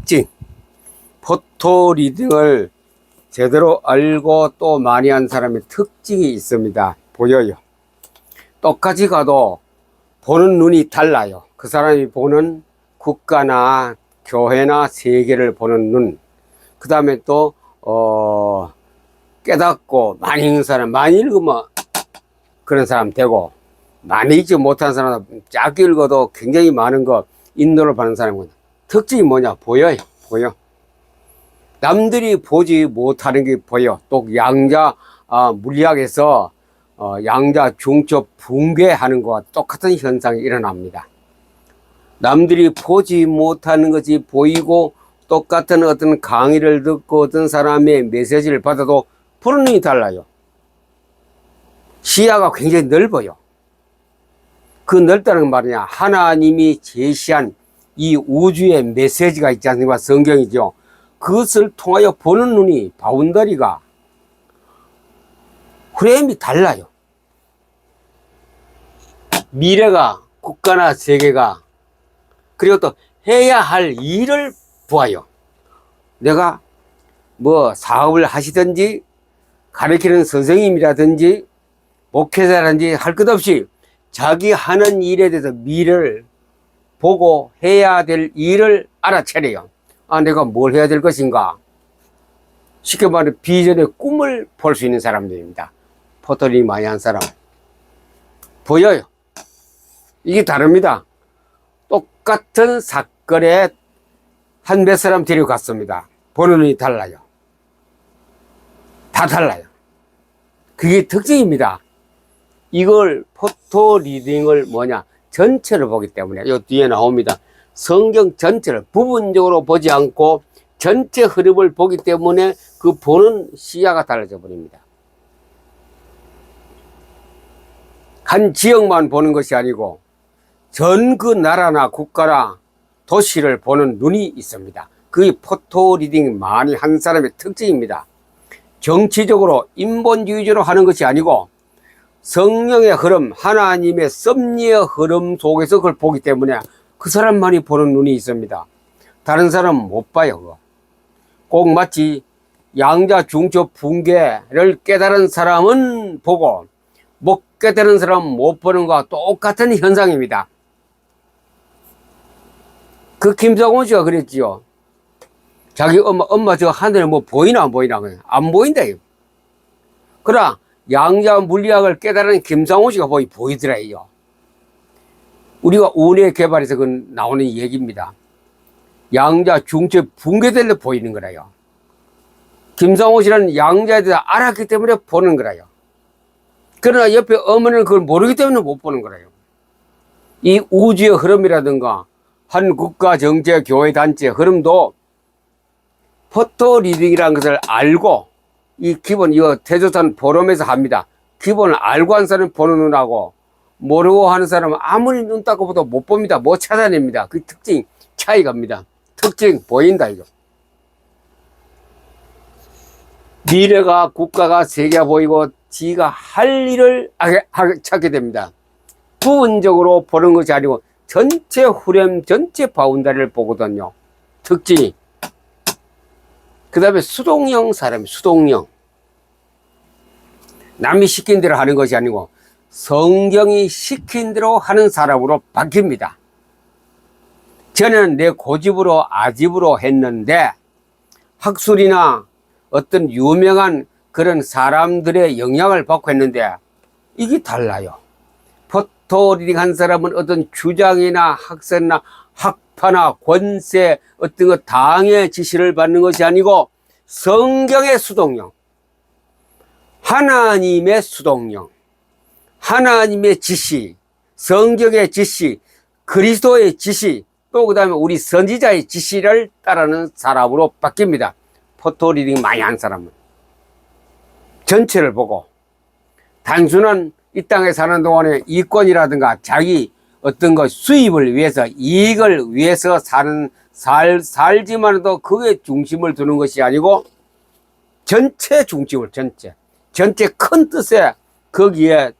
특징, 포토 리딩을 제대로 알고 또 많이 한 사람의 특징이 있습니다. 보여요. 똑같이 가도 보는 눈이 달라요. 그 사람이 보는 국가나 교회나 세계를 보는 눈. 그 다음에 또 깨닫고 많이 읽는 사람, 많이 읽으면 그런 사람 되고, 많이 읽지 못한 사람은 짧게 읽어도 굉장히 많은 거 인도를 받는 사람은 특징이 뭐냐? 보여요. 보여. 남들이 보지 못하는 게 보여. 또 양자 물리학에서 양자 중첩 붕괴하는 것과 똑같은 현상이 일어납니다. 남들이 보지 못하는 것이 보이고, 똑같은 어떤 강의를 듣고 어떤 사람의 메시지를 받아도 보는 눈이 달라요. 시야가 굉장히 넓어요. 그 넓다는 말이냐, 하나님이 제시한 이 우주의 메시지가 있지 않습니까? 성경이죠. 그것을 통하여 보는 눈이, 바운더리가, 프레임이 달라요. 미래가, 국가나 세계가, 그리고 또 해야 할 일을 보아요. 내가 뭐 사업을 하시든지, 가르치는 선생님이라든지, 목회자라든지 할 것 없이 자기 하는 일에 대해서 미래를 보고 해야 될 일을 알아차려요. 아, 내가 뭘 해야 될 것인가? 쉽게 말해 비전의 꿈을 볼 수 있는 사람들입니다. 포토리 많이 한 사람. 보여요. 이게 다릅니다. 똑같은 사건에 한 몇 사람 데려갔습니다. 보는 눈이 달라요. 다 달라요. 그게 특징입니다. 이걸 포토 리딩을 뭐냐? 전체를 보기 때문에, 이 뒤에 나옵니다. 성경 전체를 부분적으로 보지 않고 전체 흐름을 보기 때문에 그 보는 시야가 달라져 버립니다. 한 지역만 보는 것이 아니고 전 그 나라나 국가나 도시를 보는 눈이 있습니다. 그게 포토 리딩 많이 한 사람의 특징입니다. 정치적으로 인본주의적으로 하는 것이 아니고 성령의 흐름, 하나님의 섭리의 흐름 속에서 그걸 보기 때문에 그 사람만이 보는 눈이 있습니다. 다른 사람은 못 봐요. 그거. 꼭 마치 양자 중첩 붕괴를 깨달은 사람은 보고 못 깨달은 사람은 못 보는 것과 똑같은 현상입니다. 그 김상훈 씨가 그랬지요. 자기 엄마 저 하늘에 뭐 보이나 안 보이나? 안 보인다. 그러나 양자 물리학을 깨달은 김상훈 씨가 보이더라요. 우리가 운의 개발에서 그 나오는 얘기입니다. 양자 중첩 붕괴될 때 보이는 거라요. 김상훈 씨는 양자에 대해서 알았기 때문에 보는 거라요. 그러나 옆에 어머니는 그걸 모르기 때문에 못 보는 거라요. 이 우주의 흐름이라든가 한 국가 정체 교회 단체 흐름도 포토 리딩이라는 것을 알고, 이 기본, 이거 태조산 포럼에서 합니다. 기본을 알고 한 사람은 보는 눈하고 모르고 하는 사람은 아무리 눈 닦고 봐도 못 봅니다. 못 찾아냅니다. 그 특징 차이갑니다. 특징 보인다 이거. 미래가, 국가가, 세계가 보이고 지가 할 일을 찾게 됩니다. 부분적으로 보는 것이 아니고 전체 후렴, 전체 바운다리를 보거든요. 특징이. 그 다음에 수동형 사람이, 수동형. 남이 시킨 대로 하는 것이 아니고 성경이 시킨 대로 하는 사람으로 바뀝니다. 저는 내 고집으로 아집으로 했는데 학술이나 어떤 유명한 그런 사람들의 영향을 받고 했는데 이게 달라요. 포토 리딩 한 사람은 어떤 주장이나 학설이나 학파나 권세, 어떤 것 당의 지시를 받는 것이 아니고 성경의 수동령, 하나님의 수동령, 하나님의 지시, 성경의 지시, 그리스도의 지시, 또 그 다음에 우리 선지자의 지시를 따르는 사람으로 바뀝니다. 포토 리딩 많이 한 사람은. 전체를 보고 단순한 이 땅에 사는 동안에 이권이라든가 자기 어떤 것 수입을 위해서, 이익을 위해서 살지만도 그게 중심을 두는 것이 아니고 전체 중심을, 전체 큰 뜻에 거기에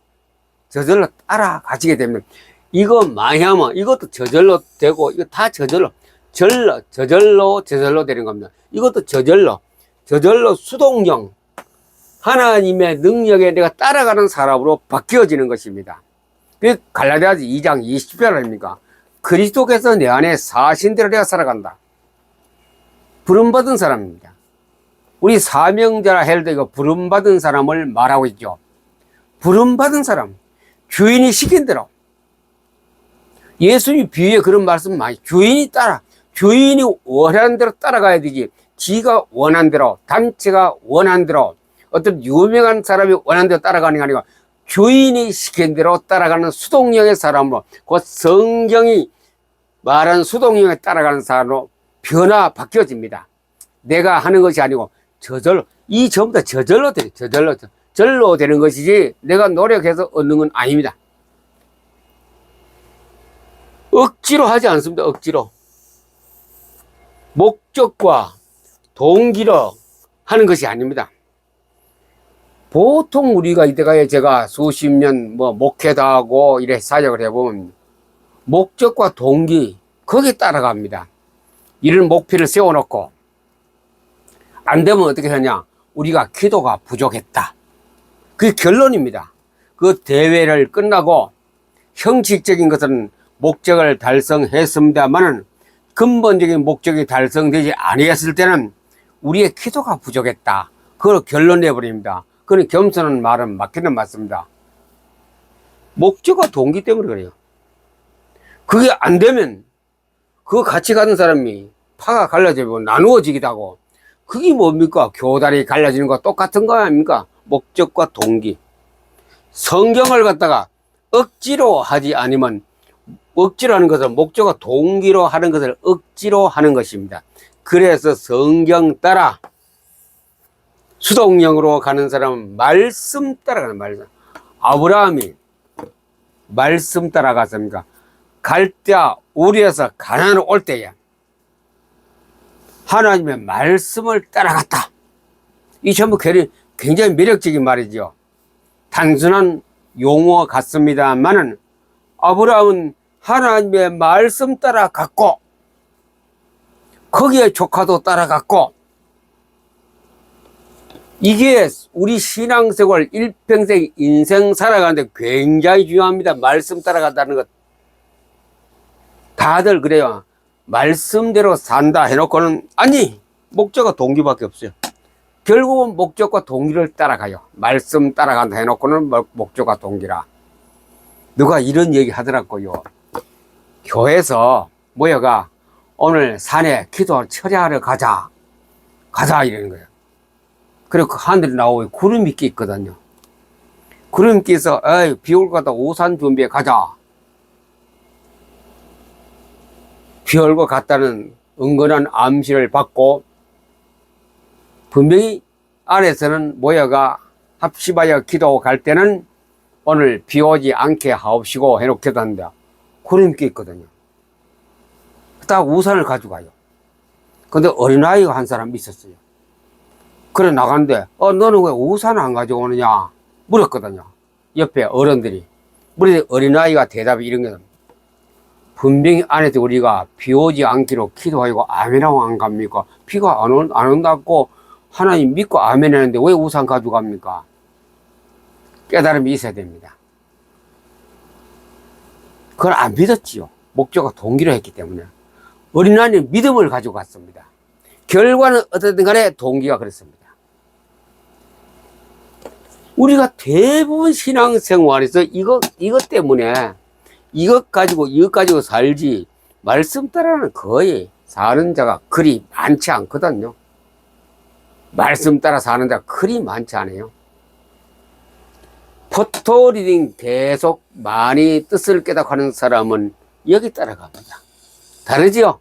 저절로 따라가시게 되면, 이거 많이 하면 이것도 저절로 되고 이거 다 저절로 저절로 되는 겁니다. 이것도 저절로 수동령, 하나님의 능력에 내가 따라가는 사람으로 바뀌어지는 것입니다. 그래서 갈라디아서 2장 20절 아닙니까? 그리스도께서 내 안에 사신 대로 내가 살아간다. 부름받은 사람입니다. 우리 사명자라 해도 이거 부름받은 사람을 말하고 있죠. 부름받은 사람, 주인이 시킨 대로. 예수님 비유에 그런 말씀 많이, 주인이 원하는 대로 따라가야 되지. 지가 원하는 대로, 단체가 원하는 대로, 어떤 유명한 사람이 원하는 대로 따라가는 게 아니고 주인이 시킨 대로 따라가는 수동령의 사람으로, 그 성경이 말한 수동령에 따라가는 사람으로 바뀌어집니다. 내가 하는 것이 아니고 저절로, 이 전부 다 저절로 되는 것이지 내가 노력해서 얻는 건 아닙니다. 억지로 하지 않습니다. 억지로. 목적과 동기로 하는 것이 아닙니다. 보통 우리가 이때까지 제가 수십 년 목회도 하고 이래 사역을 해보면 목적과 동기, 거기에 따라갑니다. 이런 목표를 세워놓고 안 되면 어떻게 하냐? 우리가 기도가 부족했다. 그게 결론입니다. 그 대회를 끝나고 형식적인 것은 목적을 달성했습니다만은 근본적인 목적이 달성되지 아니했을 때는 우리의 기도가 부족했다. 그걸 결론 내버립니다. 그건 겸손한 말은 맞기는 맞습니다. 목적과 동기 때문에 그래요. 그게 안 되면 그거 같이 가는 사람이 파가 갈라지고 나누어지기도 하고, 그게 뭡니까? 교단이 갈라지는 거 똑같은 거 아닙니까? 목적과 동기. 성경을 갖다가 억지로 하지 않으면, 억지로 하는 것은 목적과 동기로 하는 것을 억지로 하는 것입니다. 그래서 성경 따라 수동령으로 가는 사람은 말씀 따라가는 말씀. 아브라함이 말씀 따라갔습니까? 갈대아 우리에서 가나안으로 올 때에 하나님의 말씀을 따라갔다. 이 전부 굉장히 매력적인 말이죠. 단순한 용어 같습니다만은 아브라함은 하나님의 말씀 따라갔고, 거기에 조카도 따라갔고, 이게 우리 신앙생활 일평생 인생 살아가는데 굉장히 중요합니다. 말씀 따라간다는 것. 다들 그래요. 말씀대로 산다 해놓고는, 아니, 목적과 동기밖에 없어요. 결국은 목적과 동기를 따라가요. 말씀 따라간다 해놓고는 목적과 동기라. 누가 이런 얘기 하더라고요. 교회에서 모여가 오늘 산에 기도 철야하러 가자 이러는 거예요. 그리고 그 하늘에 나오고 구름이 끼 있거든요. 구름이 끼서 비 올 것 같다, 우산 준비해 가자. 비 올 것 같다는 은근한 암시를 받고 분명히 안에서는 모여가 합심하여 기도하고 갈 때는 오늘 비 오지 않게 하옵시고 해놓기도 한다. 구름이 끼 있거든요. 딱 우산을 가져가요. 근데 어린아이가 한 사람 있었어요. 그래 나갔는데 너는 왜 우산 안 가져오느냐 물었거든요. 옆에 어른들이. 우리 어린아이가 대답이 이런 거는, 분명히 안에서 우리가 비 오지 않기로 기도하고 아멘하고 안 갑니까? 비가 안 온다고 하나님 믿고 아멘 하는데 왜 우산 가져갑니까? 깨달음이 있어야 됩니다. 그걸 안 믿었지요. 목적과 동기로 했기 때문에. 어린아이는 믿음을 가지고 갔습니다. 결과는 어떻든 간에 동기가 그렇습니다. 우리가 대부분 신앙생활에서 이것 때문에 이것 가지고 살지, 말씀 따라는 거의 사는 자가 그리 많지 않거든요. 말씀 따라 사는 자가 그리 많지 않아요. 포토리딩 계속 많이 뜻을 깨닫고 하는 사람은 여기 따라갑니다. 다르지요?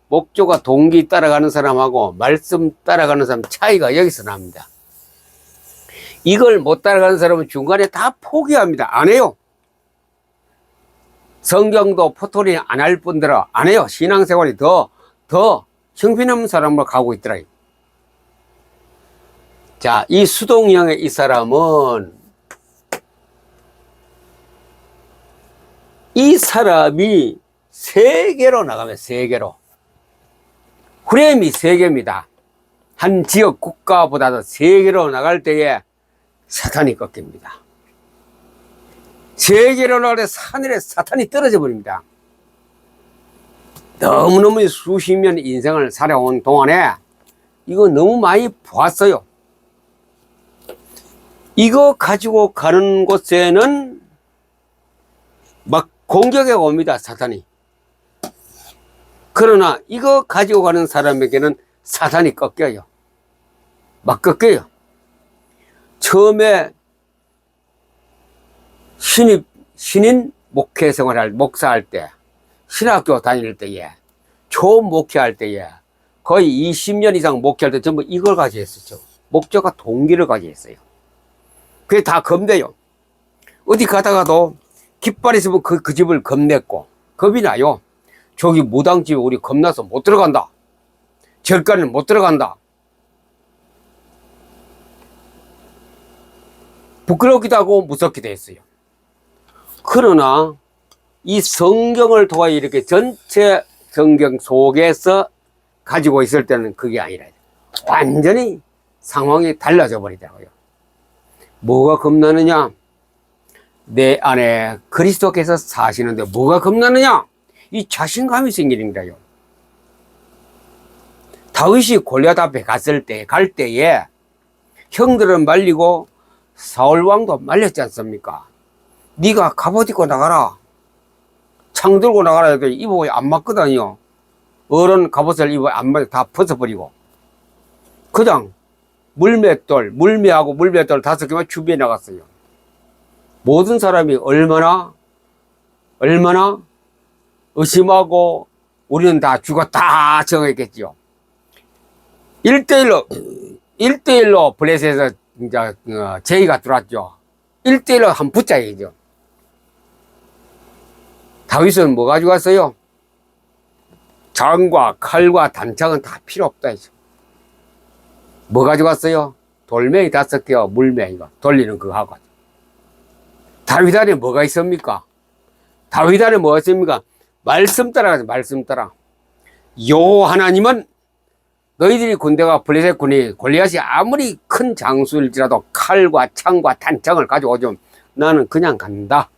목적과 동기 따라가는 사람하고 말씀 따라가는 사람 차이가 여기서 납니다. 이걸 못 따라가는 사람은 중간에 다 포기합니다. 안 해요. 성경도 포토리딩 안 할 뿐더러 안 해요. 신앙생활이 더 형편없는 사람으로 가고 있더라. 자, 이 수동령의 이 사람은, 이 사람이 세계로 나가면 세계로. 프레임이 세계입니다. 한 지역 국가보다도 세계로 나갈 때에 사탄이 꺾입니다. 세계로 나갈 때 하늘에 사탄이 떨어져 버립니다. 너무너무 수십 년 인생을 살아온 동안에 이거 너무 많이 보았어요. 이거 가지고 가는 곳에는 막 공격해 옵니다, 사탄이. 그러나 이거 가지고 가는 사람에게는 사탄이 꺾여요. 막 꺾여요. 처음에 신인 목회 생활할, 목사할 때, 신학교 다닐 때에, 초목회할 때에, 거의 20년 이상 목회할 때 전부 이걸 가지고 했었죠. 목적과 동기를 가지고 했어요. 그게 다 겁내요. 어디 가다가도 깃발 있으면 그 집을 겁냈고, 겁이 나요. 저기 무당집에 우리 겁나서 못 들어간다. 절간은 못 들어간다. 부끄럽기도 하고 무섭기도 했어요. 그러나 이 성경을 통해 이렇게 전체 성경 속에서 가지고 있을 때는 그게 아니라 완전히 상황이 달라져 버리더라고요. 뭐가 겁나느냐? 내 안에 그리스도께서 사시는데 뭐가 겁나느냐? 이 자신감이 생기는 거예요. 다윗이 골리앗 앞에 갈 때에 형들은 말리고 사울 왕도 말렸지 않습니까? 네가 갑옷 입고 나가라, 창 들고 나가라 해도 입어 안 맞거든요. 어른 갑옷을 입어 안 맞아 다 벗어버리고 그냥 물맷돌, 물매하고 물맷돌 5개만 준비해 나갔어요. 모든 사람이 얼마나 의심하고 우리는 다 죽었다 정했겠죠. 1대1로 블레셋에서 이제 제의가 들어왔죠. 1대1로 한 붙자야죠. 다윗은 뭐 가지고 왔어요? 장과 칼과 단창은 다 필요 없다 했죠. 뭐 가지고 왔어요? 돌멩이 5개와 물맹이가 돌리는 그거 하고. 다윗 안에 뭐가 있습니까? 다윗 안에 뭐가 있습니까? 말씀 따라가죠. 말씀 따라. 요 하나님은 너희들이 군대가 블레셋 군이 골리앗이 아무리 큰 장수일지라도 칼과 창과 단창을 가지고 오면 나는 그냥 간다.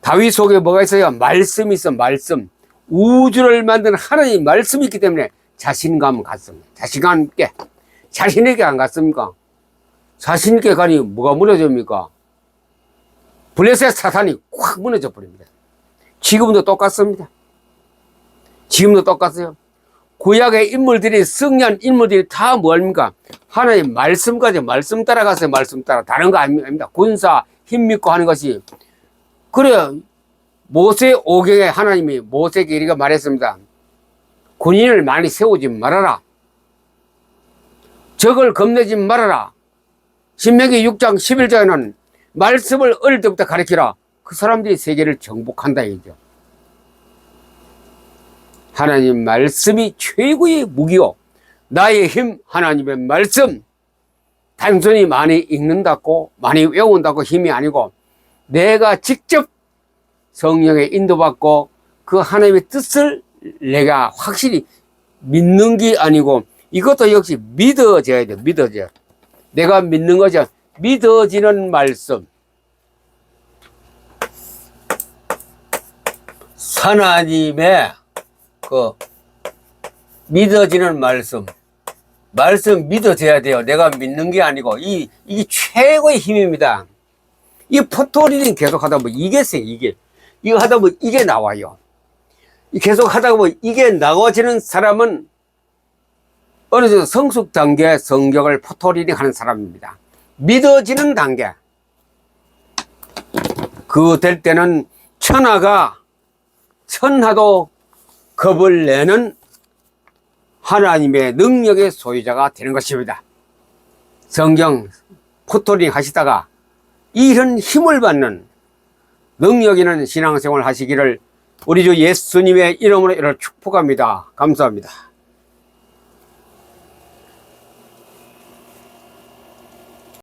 다윗 속에 뭐가 있어요? 말씀이 있어. 말씀. 우주를 만든 하나님 말씀이 있기 때문에 자신감 갔습니다. 자신감 있게. 자신 있게 안 갔습니까? 자신 있게 가니 뭐가 무너집니까? 블레셋 사탄이 확 무너져 버립니다. 지금도 똑같습니다. 지금도 똑같아요. 구약의 인물들이, 승리한 인물들이 다 뭐합니까? 하나님 말씀 가지고 말씀 따라가세요. 말씀 따라. 다른 거 아닙니다. 군사 힘 믿고 하는 것이. 그래요. 모세 오경에 하나님이 모세에게 이렇게 말했습니다. 군인을 많이 세우지 말아라. 적을 겁내지 말아라. 신명기 6장 11장에는 말씀을 어릴 때부터 가르치라. 그 사람들이 세계를 정복한다 이거죠. 하나님 말씀이 최고의 무기요. 나의 힘 하나님의 말씀. 단순히 많이 읽는다고 많이 외운다고 힘이 아니고 내가 직접 성령의 인도받고 그 하나님의 뜻을 내가 확실히 믿는 게 아니고 이것도 역시 믿어져야 돼. 믿어져. 내가 믿는 거죠. 믿어지는 말씀. 하나님의 그 믿어지는 말씀. 말씀 믿어져야 돼요. 내가 믿는 게 아니고 이게 최고의 힘입니다. 이 포토리딩 계속 하다 보면 이게 이거 하다 보면 이게 나와요. 계속 하다 보면 이게 나와지는 사람은 어느 정도 성숙 단계 성경을 포토리딩 하는 사람입니다. 믿어지는 단계. 그 될 때는 천하도 겁을 내는 하나님의 능력의 소유자가 되는 것입니다. 성경 포토링 하시다가 이런 힘을 받는 능력 있는 신앙생활 하시기를 우리 주 예수님의 이름으로 이를 축복합니다. 감사합니다.